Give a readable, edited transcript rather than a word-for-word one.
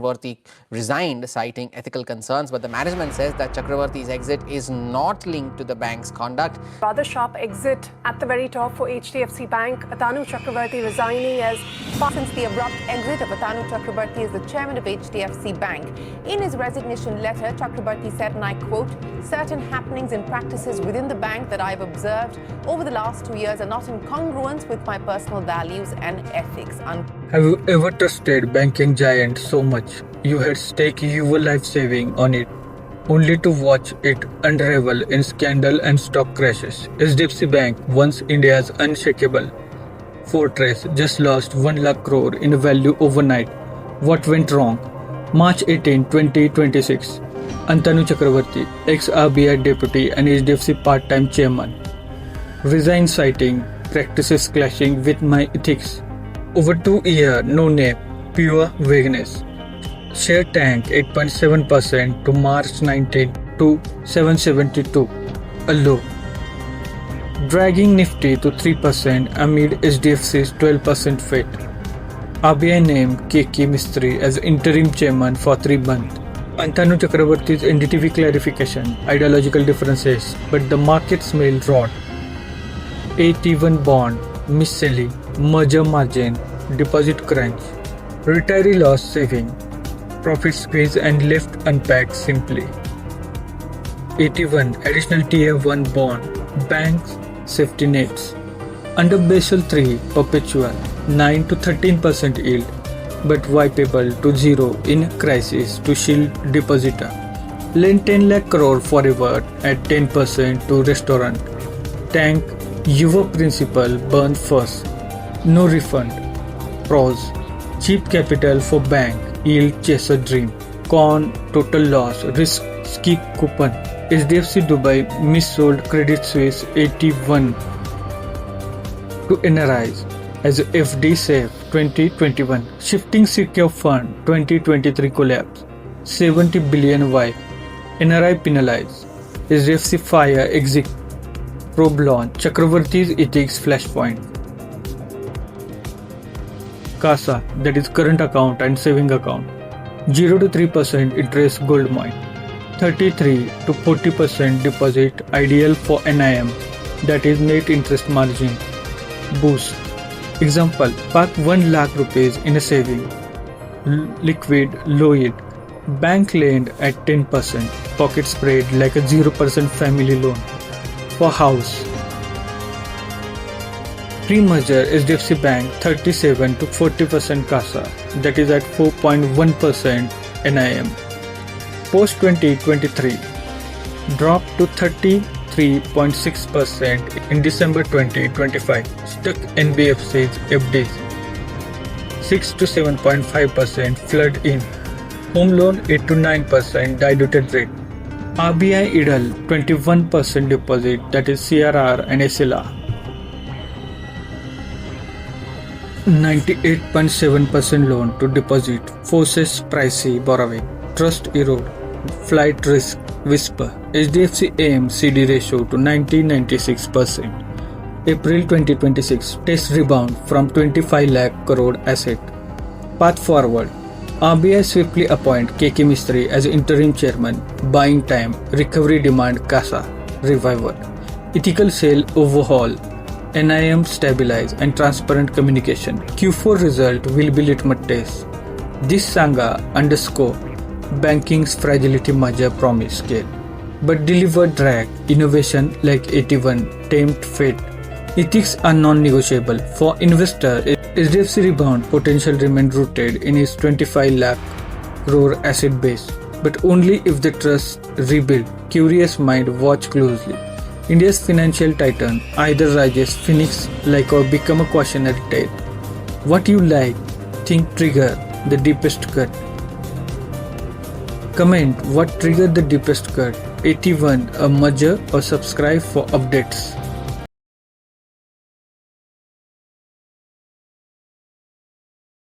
Chakraborty resigned, citing ethical concerns, but the management says that Chakraborty's exit is not linked to the bank's conduct. Rather sharp exit at the very top for HDFC Bank. Atanu Chakraborty resigning as since the abrupt exit of Atanu Chakraborty as the chairman of HDFC Bank. In his resignation letter, Chakraborty said, and I quote, "Certain happenings and practices within the bank that I've observed over the last 2 years are not in congruence with my personal values and ethics." Have you ever trusted banking giant so much you had stake your life saving on it, only to watch it unravel in scandal and stock crashes? HDFC Bank, once India's unshakable fortress, just lost 1 lakh crore in value overnight. What went wrong? March 18, 2026. Atanu Chakraborty, ex-RBI deputy and HDFC part-time chairman, resigned, citing practices clashing with my ethics. Over 2 years, no name, pure vagueness. Share tank 8.7% to March 19 to 772, a low. Dragging Nifty to 3% amid HDFC's 12% fate. RBI named KK Mistry as interim chairman for 3 months. Atanu Chakraborty's NDTV clarification, ideological differences, but the market smelled rot. AT1 bond, misselling, merger margin, deposit crunch, retiree loss saving, profit squeeze and left unpacked simply. 81 additional tier 1 bond, banks, safety nets. Under Basel III perpetual, 9 to 13% yield, but wipeable to zero in crisis to shield depositor. Lend 10 lakh crore forever at 10% to restaurant. Tank your principal burned first. No refund. Pros. Cheap capital for bank. Yield chaser dream. Con total loss. Risk ski coupon. HDFC Dubai missold Credit Suisse 81 to NRIs as FD Safe 2021. Shifting secure fund 2023 collapse. 70 billion wipe. NRI penalized. HDFC fire exit. Probe launch. Chakraborty's ethics flashpoint. CASA, that is current account and saving account. 0 to 3% interest gold mine. 33 to 40% deposit ideal for NIM, that is net interest margin. Boost. Example, park 1 lakh rupees in a saving. Liquid, low yield. Bank lend at 10%. Pocket spread like a 0% family loan. For house. Pre-merger HDFC Bank 37 to 40% CASA, that is at 4.1% NIM. Post 2023 dropped to 33.6% in December 2025. Stuck NBFC's FDs 6 to 7.5% flood in. Home loan 8 to 9% diluted rate. RBI idle 21% deposit, that is CRR and SLR. 98.7% loan to deposit forces pricey borrowing. Trust erode. Flight risk whisper. HDFC AM CD ratio to 96%. April 2026 test rebound from 25 lakh crore asset. Path forward. RBI swiftly appoint KK Mistry as interim chairman. Buying time. Recovery demand CASA. Revival. Ethical sale overhaul. NIM stabilize and transparent communication. Q4 result will be litmus test. This saga underscore banking's fragility merger promise scale, but delivered drag. Innovation like 81 tamed fate. Ethics are non-negotiable. For investor, HDFC rebound potential remain rooted in its 25 lakh crore asset base, but only if the trust rebuild. Curious mind watch closely. India's financial titan either rises phoenix like or become a cautionary tale. What you like, think trigger the deepest cut. Comment what triggered the deepest cut. 81 a merger or subscribe for updates.